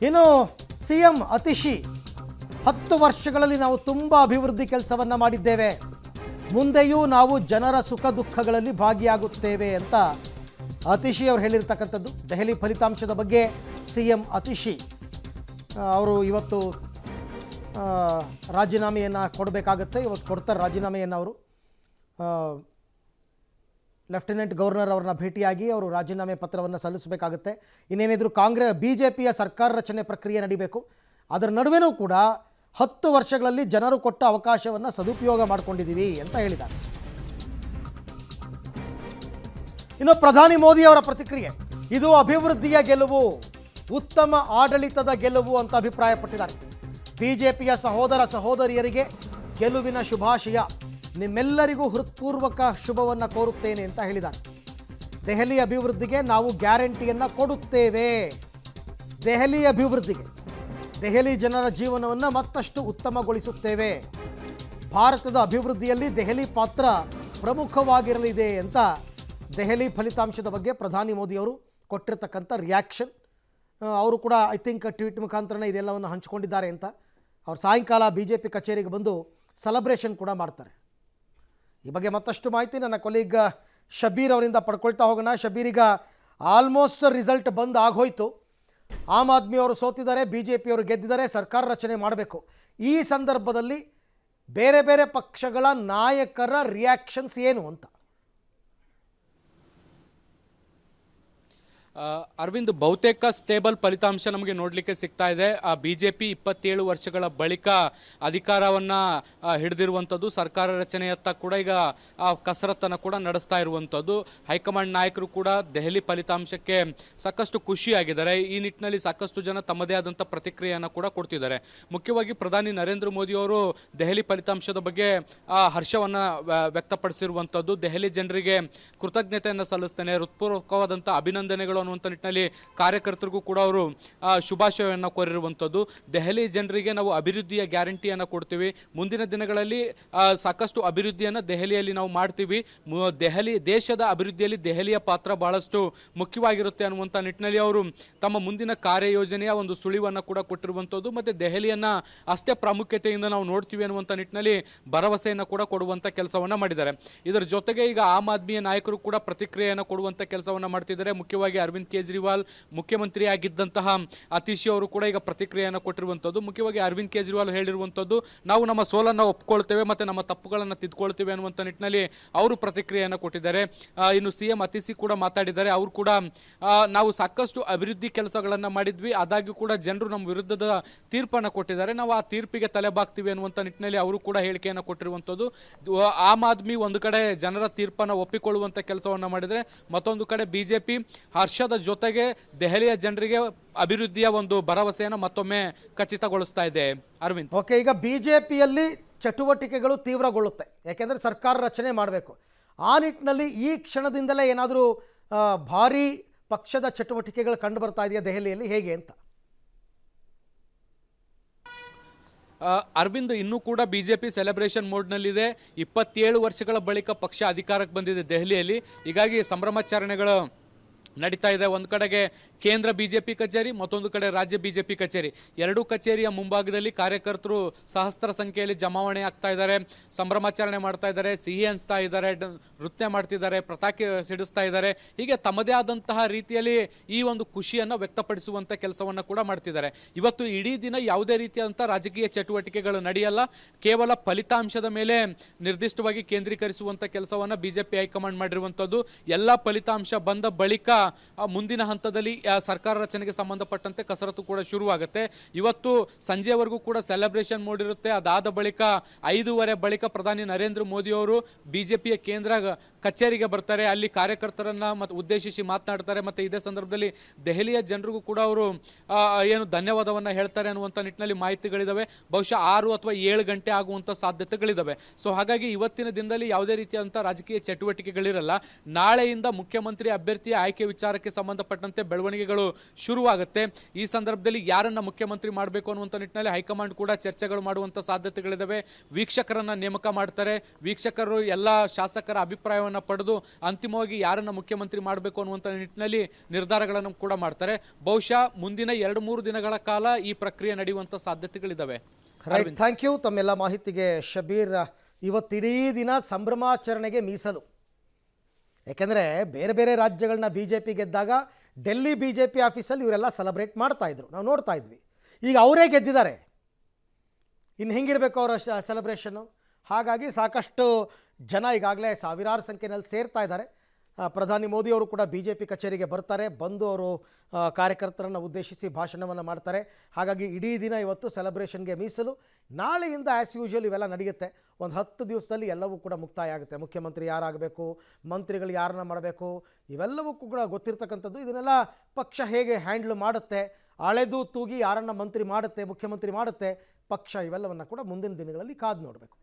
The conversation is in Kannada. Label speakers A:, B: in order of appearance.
A: ಇನ್ನು ಸಿಎಂ ಅತಿಶಿ 10 ವರ್ಷಗಳಲ್ಲಿ ನಾವು ತುಂಬ ಅಭಿವೃದ್ಧಿ ಕೆಲಸವನ್ನು ಮಾಡಿದ್ದೇವೆ, ಮುಂದೆಯೂ ನಾವು ಜನರ ಸುಖ ದುಃಖಗಳಲ್ಲಿ ಭಾಗಿಯಾಗುತ್ತೇವೆ ಅಂತ ಅತಿಶಿ ಅವರು ಹೇಳಿರ್ತಕ್ಕಂಥದ್ದು. ದೆಹಲಿ ಫಲಿತಾಂಶದ ಬಗ್ಗೆ ಸಿಎಂ ಅತಿಶಿ ಅವರು ಇವತ್ತು ರಾಜೀನಾಮೆಯನ್ನು ಕೊಡಬೇಕಾಗತ್ತೆ. ಇವತ್ತು ಕೊಡ್ತಾರೆ ರಾಜೀನಾಮೆಯನ್ನು. ಅವರು ಲೆಫ್ಟಿನೆಂಟ್ ಗವರ್ನರ್ ಅವ್ರನ್ನ ಭೇಟಿಯಾಗಿ ಅವರು ರಾಜೀನಾಮೆ ಪತ್ರವನ್ನು ಸಲ್ಲಿಸಬೇಕಾಗುತ್ತೆ. ಇನ್ನೇನಿದ್ರು BJPಯ ಸರ್ಕಾರ ರಚನೆ ಪ್ರಕ್ರಿಯೆ ನಡಿಬೇಕು. ಅದರ ನಡುವೆನೂ ಕೂಡ 10 ವರ್ಷಗಳಲ್ಲಿ ಜನರು ಕೊಟ್ಟ ಅವಕಾಶವನ್ನು ಸದುಪಯೋಗ ಮಾಡಿಕೊಂಡಿದ್ದೀವಿ ಅಂತ ಹೇಳಿದ್ದಾರೆ. ಇನ್ನು ಪ್ರಧಾನಿ ಮೋದಿ ಅವರ ಪ್ರತಿಕ್ರಿಯೆ, ಇದು ಅಭಿವೃದ್ಧಿಯ ಗೆಲುವು, ಉತ್ತಮ ಆಡಳಿತದ ಗೆಲುವು ಅಂತ ಅಭಿಪ್ರಾಯಪಟ್ಟಿದ್ದಾರೆ. BJPಯ ಸಹೋದರ ಸಹೋದರಿಯರಿಗೆ ಗೆಲುವಿನ ಶುಭಾಶಯ, ನಿಮ್ಮೆಲ್ಲರಿಗೂ ಹೃತ್ಪೂರ್ವಕ ಶುಭವನ್ನು ಕೋರುತ್ತೇನೆ ಅಂತ ಹೇಳಿದ್ದಾರೆ. ದೆಹಲಿ ಅಭಿವೃದ್ಧಿಗೆ ನಾವು ಗ್ಯಾರಂಟಿಯನ್ನು ಕೊಡುತ್ತೇವೆ. ದೆಹಲಿ ಅಭಿವೃದ್ಧಿಗೆ, ದೆಹಲಿ ಜನರ ಜೀವನವನ್ನು ಮತ್ತಷ್ಟು ಉತ್ತಮಗೊಳಿಸುತ್ತೇವೆ. ಭಾರತದ ಅಭಿವೃದ್ಧಿಯಲ್ಲಿ ದೆಹಲಿ ಪಾತ್ರ ಪ್ರಮುಖವಾಗಿರಲಿದೆ ಅಂತ ದೆಹಲಿ ಫಲಿತಾಂಶದ ಬಗ್ಗೆ ಪ್ರಧಾನಿ ಮೋದಿಯವರು ಕೊಟ್ಟಿರ್ತಕ್ಕಂಥ ರಿಯಾಕ್ಷನ್. ಅವರು ಕೂಡ ಐ ಥಿಂಕ್ ಟ್ವೀಟ್ ಮುಖಾಂತರನೇ ಇದೆಲ್ಲವನ್ನು ಹಂಚಿಕೊಂಡಿದ್ದಾರೆ ಅಂತ. ಅವ್ರು ಸಾಯಂಕಾಲ BJP ಕಚೇರಿಗೆ ಬಂದು ಸೆಲೆಬ್ರೇಷನ್ ಕೂಡ ಮಾಡ್ತಾರೆ. ಈ ಬಗ್ಗೆ ಮತ್ತಷ್ಟು ಮಾಹಿತಿ ನನ್ನ ಕೊಲೀಗ್ ಶಬೀರ್ ಅವರಿಂದ ಪಡ್ಕೊಳ್ತಾ ಹೋಗೋಣ. ಶಬೀರ್, ಈಗ ಆಲ್ಮೋಸ್ಟ್ ರಿಸಲ್ಟ್ ಬಂದು ಆಗೋಯ್ತು. ಆಮ್ ಆದ್ಮಿ ಅವರು ಸೋತಿದ್ದಾರೆ, BJP ಅವರು ಗೆದ್ದಿದ್ದಾರೆ, ಸರ್ಕಾರ ರಚನೆ ಮಾಡಬೇಕು. ಈ ಸಂದರ್ಭದಲ್ಲಿ ಬೇರೆ ಬೇರೆ ಪಕ್ಷಗಳ ನಾಯಕರ ರಿಯಾಕ್ಷನ್ಸ್ ಏನು ಅಂತ?
B: ಅರವಿಂದ್, ಬಹುತೇಕ ಸ್ಟೇಬಲ್ ಫಲಿತಾಂಶ ನಮಗೆ ನೋಡಲಿಕ್ಕೆ ಸಿಗ್ತಾ ಇದೆ. BJP 27 ವರ್ಷಗಳ ಬಳಿಕ ಅಧಿಕಾರವನ್ನ ಹಿಡಿದಿರುವಂಥದ್ದು, ಸರ್ಕಾರ ರಚನೆಯತ್ತ ಕೂಡ ಈಗ ಕಸರತ್ತನ್ನು ಕೂಡ ನಡೆಸ್ತಾ ಇರುವಂಥದ್ದು. ಹೈಕಮಾಂಡ್ ನಾಯಕರು ಕೂಡ ದೆಹಲಿ ಫಲಿತಾಂಶಕ್ಕೆ ಸಾಕಷ್ಟು ಖುಷಿಯಾಗಿದ್ದಾರೆ. ಈ ನಿಟ್ಟಿನಲ್ಲಿ ಸಾಕಷ್ಟು ಜನ ತಮ್ಮದೇ ಆದಂಥ ಪ್ರತಿಕ್ರಿಯೆಯನ್ನು ಕೂಡ ಕೊಡ್ತಿದ್ದಾರೆ. ಮುಖ್ಯವಾಗಿ ಪ್ರಧಾನಿ ನರೇಂದ್ರ ಮೋದಿ ಅವರು ದೆಹಲಿ ಫಲಿತಾಂಶದ ಬಗ್ಗೆ ಹರ್ಷವನ್ನು ವ್ಯಕ್ತಪಡಿಸಿರುವಂಥದ್ದು. ದೆಹಲಿ ಜನರಿಗೆ ಕೃತಜ್ಞತೆಯನ್ನು ಸಲ್ಲಿಸ್ತೇನೆ, ಹೃತ್ಪೂರ್ವಕವಾದಂಥ ಅಭಿನಂದನೆಗಳು ಅನ್ನುವಂಥ ನಿಟ್ಟಿನಲ್ಲಿ ಕಾರ್ಯಕರ್ತರಿಗೂ ಕೂಡ ಅವರು ಶುಭಾಶಯವನ್ನು ಕೋರಿರುವಂಥದ್ದು. ದೆಹಲಿ ಜನರಿಗೆ ನಾವು ಅಭಿವೃದ್ಧಿಯ ಗ್ಯಾರಂಟಿಯನ್ನು ಕೊಡ್ತೀವಿ, ಮುಂದಿನ ದಿನಗಳಲ್ಲಿ ಸಾಕಷ್ಟು ಅಭಿವೃದ್ಧಿಯನ್ನು ದೆಹಲಿಯಲ್ಲಿ ನಾವು ಮಾಡ್ತೀವಿ, ದೇಶದ ಅಭಿವೃದ್ಧಿಯಲ್ಲಿ ದೆಹಲಿಯ ಪಾತ್ರ ಬಹಳಷ್ಟು ಮುಖ್ಯವಾಗಿರುತ್ತೆ ಅನ್ನುವಂಥ ನಿಟ್ಟಿನಲ್ಲಿ ಅವರು ತಮ್ಮ ಮುಂದಿನ ಕಾರ್ಯಯೋಜನೆಯ ಒಂದು ಸುಳಿವನ್ನು ಕೂಡ ಕೊಟ್ಟಿರುವಂಥದ್ದು. ಮತ್ತು ದೆಹಲಿಯನ್ನು ಅಷ್ಟೇ ಪ್ರಾಮುಖ್ಯತೆಯಿಂದ ನಾವು ನೋಡ್ತೀವಿ ಅನ್ನುವಂಥ ನಿಟ್ಟಿನಲ್ಲಿ ಭರವಸೆಯನ್ನು ಕೂಡ ಕೊಡುವಂಥ ಕೆಲಸವನ್ನು ಮಾಡಿದ್ದಾರೆ. ಇದರ ಜೊತೆಗೆ ಈಗ ಆಮ್ ಆದ್ಮಿಯ ನಾಯಕರು ಕೂಡ ಪ್ರತಿಕ್ರಿಯೆಯನ್ನು ಕೊಡುವಂಥ ಕೆಲಸವನ್ನು ಮಾಡ್ತಿದ್ದಾರೆ. ಮುಖ್ಯವಾಗಿ ಅರವಿಂದ್ ಕೇಜ್ರಿವಾಲ್ ಮುಖ್ಯಮಂತ್ರಿ ಆಗಿದ್ದಂತಹ ಅತಿಶಿ ಅವರು ಕೂಡ ಈಗ ಪ್ರತಿಕ್ರಿಯೆಯನ್ನು ಕೊಟ್ಟಿರುವಂಥದ್ದು. ಮುಖ್ಯವಾಗಿ ಅರವಿಂದ್ ಕೇಜ್ರಿವಾಲ್ ಹೇಳಿರುವಂಥದ್ದು, ನಾವು ನಮ್ಮ ಸೋಲನ್ನು ಒಪ್ಕೊಳ್ತೇವೆ ಮತ್ತು ನಮ್ಮ ತಪ್ಪುಗಳನ್ನು ತಿದ್ಕೊಳ್ತೇವೆ ಅನ್ನುವಂಥ ನಿಟ್ಟಿನಲ್ಲಿ ಅವರು ಪ್ರತಿಕ್ರಿಯೆಯನ್ನು ಕೊಟ್ಟಿದ್ದಾರೆ. ಇನ್ನು CM ಅತಿಶಿ ಕೂಡ ಮಾತಾಡಿದ್ದಾರೆ. ಅವರು ಕೂಡ ನಾವು ಸಾಕಷ್ಟು ಅಭಿವೃದ್ಧಿ ಕೆಲಸಗಳನ್ನು ಮಾಡಿದ್ವಿ, ಆದಾಗ್ಯೂ ಕೂಡ ಜನರು ನಮ್ಮ ವಿರುದ್ಧದ ತೀರ್ಪನ್ನು ಕೊಟ್ಟಿದ್ದಾರೆ, ನಾವು ಆ ತೀರ್ಪಿಗೆ ತಲೆಬಾಗ್ತೀವಿ ಅನ್ನುವಂಥ ನಿಟ್ಟಿನಲ್ಲಿ ಅವರು ಕೂಡ ಹೇಳಿಕೆಯನ್ನು ಕೊಟ್ಟಿರುವಂಥದ್ದು. ಆಮ್ ಆದ್ಮಿ ಒಂದು ಕಡೆ ಜನರ ತೀರ್ಪನ್ನು ಒಪ್ಪಿಕೊಳ್ಳುವಂಥ ಕೆಲಸವನ್ನು ಮಾಡಿದರೆ, ಮತ್ತೊಂದು ಕಡೆ BJP ಹರ್ಷದ ಜೊತೆಗೆ ದೆಹಲಿಯ ಜನರಿಗೆ ಅಭಿವೃದ್ಧಿಯ ಒಂದು ಭರವಸೆಯನ್ನು ಮತ್ತೊಮ್ಮೆ ಖಚಿತಗೊಳಿಸ್ತಾ ಇದೆ. ಅರವಿಂದ್,
A: ಓಕೆ, ಈಗ BJPಯಲ್ಲಿ ಚಟುವಟಿಕೆಗಳು ತೀವ್ರಗೊಳ್ಳುತ್ತೆ, ಯಾಕೆಂದರೆ ಸರ್ಕಾರ ರಚನೆ ಮಾಡಬೇಕು. ಆ ನಿಟ್ಟಿನಲ್ಲಿ ಈ ಕ್ಷಣದಿಂದಲೇ ಏನಾದರೂ ಭಾರಿ ಪಕ್ಷದ ಚಟುವಟಿಕೆಗಳು ಕಂಡು ಬರ್ತಾ ಇದೆಯಾ ದೆಹಲಿಯಲ್ಲಿ, ಹೇಗೆ ಅಂತ?
B: ಅರವಿಂದ್, ಇನ್ನೂ ಕೂಡ BJP ಸೆಲೆಬ್ರೇಷನ್ ಮೋಡ್ನಲ್ಲಿದೆ. 27 ವರ್ಷಗಳ ಬಳಿಕ ಪಕ್ಷ ಅಧಿಕಾರಕ್ಕೆ ಬಂದಿದೆ ದೆಹಲಿಯಲ್ಲಿ. ಹೀಗಾಗಿ ಸಂಭ್ರಮಾಚರಣೆಗಳು ನಡೀತಾ ಇದೆ. ಒಂದು ಕಡೆಗೆ ಕೇಂದ್ರ BJP ಕಚೇರಿ, ಮತ್ತೊಂದು ಕಡೆ ರಾಜ್ಯ BJP ಕಚೇರಿ. ಎರಡೂ ಕಚೇರಿಯ ಮುಂಭಾಗದಲ್ಲಿ ಕಾರ್ಯಕರ್ತರು ಸಹಸ್ರ ಸಂಖ್ಯೆಯಲ್ಲಿ ಜಮಾವಣೆ ಆಗ್ತಾ ಇದ್ದಾರೆ, ಸಂಭ್ರಮಾಚರಣೆ ಮಾಡ್ತಾ ಇದ್ದಾರೆ, ಸಿಹಿ ಹಂಚ್ತಾ ಇದ್ದಾರೆ, ನೃತ್ಯ ಮಾಡ್ತಿದ್ದಾರೆ, ಪಟಾಕಿ ಸಿಡಿಸ್ತಾ ಇದ್ದಾರೆ. ಹೀಗೆ ತಮ್ಮದೇ ಆದಂತಹ ರೀತಿಯಲ್ಲಿ ಈ ಒಂದು ಖುಷಿಯನ್ನು ವ್ಯಕ್ತಪಡಿಸುವಂಥ ಕೆಲಸವನ್ನು ಕೂಡ ಮಾಡ್ತಿದ್ದಾರೆ. ಇವತ್ತು ಇಡೀ ದಿನ ಯಾವುದೇ ರೀತಿಯಾದಂಥ ರಾಜಕೀಯ ಚಟುವಟಿಕೆಗಳು ನಡೆಯಲ್ಲ, ಕೇವಲ ಫಲಿತಾಂಶದ ಮೇಲೆ ನಿರ್ದಿಷ್ಟವಾಗಿ ಕೇಂದ್ರೀಕರಿಸುವಂಥ ಕೆಲಸವನ್ನು BJP ಹೈಕಮಾಂಡ್ ಮಾಡಿರುವಂಥದ್ದು. ಎಲ್ಲ ಫಲಿತಾಂಶ ಬಂದ ಬಳಿಕ ಮುಂದಿನ ಹಂತದಲ್ಲಿ ಸರ್ಕಾರ ರಚನೆಗೆ ಸಂಬಂಧಪಟ್ಟಂತೆ ಕಸರತ್ತು ಕೂಡ ಶುರುವಾಗುತ್ತೆ. ಇವತ್ತು ಸಂಜೆವರೆಗೂ ಕೂಡ ಸೆಲೆಬ್ರೇಷನ್ ಮೋಡ್ ಇರುತ್ತೆ. ಅದಾದ ಬಳಿಕ 5:30 ಬಳಿಕ ಪ್ರಧಾನಿ ನರೇಂದ್ರ ಮೋದಿ ಅವರು BJPಯ ಕೇಂದ್ರ ಕಚೇರಿಗೆ ಬರ್ತಾರೆ, ಅಲ್ಲಿ ಕಾರ್ಯಕರ್ತರನ್ನ ಉದ್ದೇಶಿಸಿ ಮಾತನಾಡ್ತಾರೆ. ಮತ್ತು ಇದೇ ಸಂದರ್ಭದಲ್ಲಿ ದೆಹಲಿಯ ಜನರಿಗೂ ಕೂಡ ಅವರು ಏನು ಧನ್ಯವಾದವನ್ನು ಹೇಳ್ತಾರೆ ಅನ್ನುವಂಥ ನಿಟ್ಟಿನಲ್ಲಿ ಮಾಹಿತಿಗಳಿದ್ದಾವೆ. ಬಹುಶಃ 6 ಅಥವಾ 7 ಗಂಟೆ ಆಗುವಂಥ ಸಾಧ್ಯತೆಗಳಿದ್ದಾವೆ. ಸೊ ಹಾಗಾಗಿ ಇವತ್ತಿನ ದಿನದಲ್ಲಿ ಯಾವುದೇ ರೀತಿಯಾದಂಥ ರಾಜಕೀಯ ಚಟುವಟಿಕೆಗಳಿರಲ್ಲ. ನಾಳೆಯಿಂದ ಮುಖ್ಯಮಂತ್ರಿ ಅಭ್ಯರ್ಥಿಯ ಆಯ್ಕೆ ವಿಚಾರಕ್ಕೆ ಸಂಬಂಧಪಟ್ಟಂತೆ ಬೆಳವಣಿಗೆಗಳು ಶುರುವಾಗುತ್ತೆ. ಈ ಸಂದರ್ಭದಲ್ಲಿ ಯಾರನ್ನ ಮುಖ್ಯಮಂತ್ರಿ ಮಾಡಬೇಕು ಅನ್ನುವಂಥ ನಿಟ್ಟಿನಲ್ಲಿ ಹೈಕಮಾಂಡ್ ಕೂಡ ಚರ್ಚೆಗಳು ಮಾಡುವಂಥ ಸಾಧ್ಯತೆಗಳಿದ್ದಾವೆ. ವೀಕ್ಷಕರನ್ನ ನೇಮಕ ಮಾಡ್ತಾರೆ. ವೀಕ್ಷಕರು ಎಲ್ಲ ಶಾಸಕರ ಅಭಿಪ್ರಾಯವನ್ನು ಪಡೆದು ಅಂತಿಮವಾಗಿ ಯಾರನ್ನ ಮುಖ್ಯಮಂತ್ರಿ ಮಾಡಬೇಕು ಅನ್ನುವಂಥ ನಿಟ್ಟಿನಲ್ಲಿ ನಿರ್ಧಾರಗಳನ್ನು ಕೂಡ ಮಾಡ್ತಾರೆ. ಬಹುಶಃ ಮುಂದಿನ 2-3 ದಿನಗಳ ಕಾಲ ಈ ಪ್ರಕ್ರಿಯೆ ನಡೆಯುವಂಥ ಸಾಧ್ಯತೆಗಳಿದ್ದಾವೆ.
A: ರೈಟ್, ಥ್ಯಾಂಕ್ ಯು ತಮ್ಮೆಲ್ಲ ಮಾಹಿತಿಗೆ ಶಬೀರ್. ಇವತ್ತಿಡೀ ದಿನ ಸಂಭ್ರಮಾಚರಣೆಗೆ ಮೀಸಲು. ಯಾಕೆಂದರೆ ಬೇರೆ ಬೇರೆ ರಾಜ್ಯಗಳನ್ನ ಬಿ ಜೆ ಪಿ ಗೆದ್ದಾಗ ಡೆಲ್ಲಿ ಬಿ ಜೆ ಪಿ ಆಫೀಸಲ್ಲಿ ಇವರೆಲ್ಲ ಸೆಲೆಬ್ರೇಟ್ ಮಾಡ್ತಾಯಿದ್ರು, ನಾವು ನೋಡ್ತಾ ಇದ್ವಿ. ಈಗ ಅವರೇ ಗೆದ್ದಿದ್ದಾರೆ, ಇನ್ನು ಹೆಂಗಿರಬೇಕು ಅವರ ಸೆಲೆಬ್ರೇಷನ್ನು. ಹಾಗಾಗಿ ಸಾಕಷ್ಟು ಜನ ಈಗಾಗಲೇ ಸಾವಿರಾರು ಸಂಖ್ಯೆಯಲ್ಲಿ ಸೇರ್ತಾ ಇದ್ದಾರೆ. ಪ್ರಧಾನಿ ಮೋದಿ ಅವರು ಕೂಡ ಬಿ ಜೆ ಪಿ ಕಚೇರಿಗೆ ಬರ್ತಾರೆ, ಬಂದು ಅವರು ಕಾರ್ಯಕರ್ತರನ್ನು ಉದ್ದೇಶಿಸಿ ಭಾಷಣವನ್ನು ಮಾಡ್ತಾರೆ. ಹಾಗಾಗಿ ಇಡೀ ದಿನ ಇವತ್ತು ಸೆಲೆಬ್ರೇಷನ್ಗೆ ಮೀಸಲು. ನಾಳೆಯಿಂದ ಆ್ಯಸ್ ಯೂಶುವಲ್ ಇವೆಲ್ಲ ನಡೆಯುತ್ತೆ. ಒಂದು 10 ದಿವಸದಲ್ಲಿ ಎಲ್ಲವೂ ಕೂಡ ಮುಕ್ತಾಯ ಆಗುತ್ತೆ. ಮುಖ್ಯಮಂತ್ರಿ ಯಾರಾಗಬೇಕು, ಮಂತ್ರಿಗಳು ಯಾರನ್ನ ಮಾಡಬೇಕು, ಇವೆಲ್ಲವೂ ಕೂಡ ಗೊತ್ತಿರ್ತಕ್ಕಂಥದ್ದು. ಇದನ್ನೆಲ್ಲ ಪಕ್ಷ ಹೇಗೆ ಹ್ಯಾಂಡ್ಲ್ ಮಾಡುತ್ತೆ, ಅಳೆದು ತೂಗಿ ಯಾರನ್ನ ಮಂತ್ರಿ ಮಾಡುತ್ತೆ, ಮುಖ್ಯಮಂತ್ರಿ ಮಾಡುತ್ತೆ ಪಕ್ಷ, ಇವೆಲ್ಲವನ್ನು ಕೂಡ ಮುಂದಿನ ದಿನಗಳಲ್ಲಿ ಕಾದು ನೋಡಬೇಕು.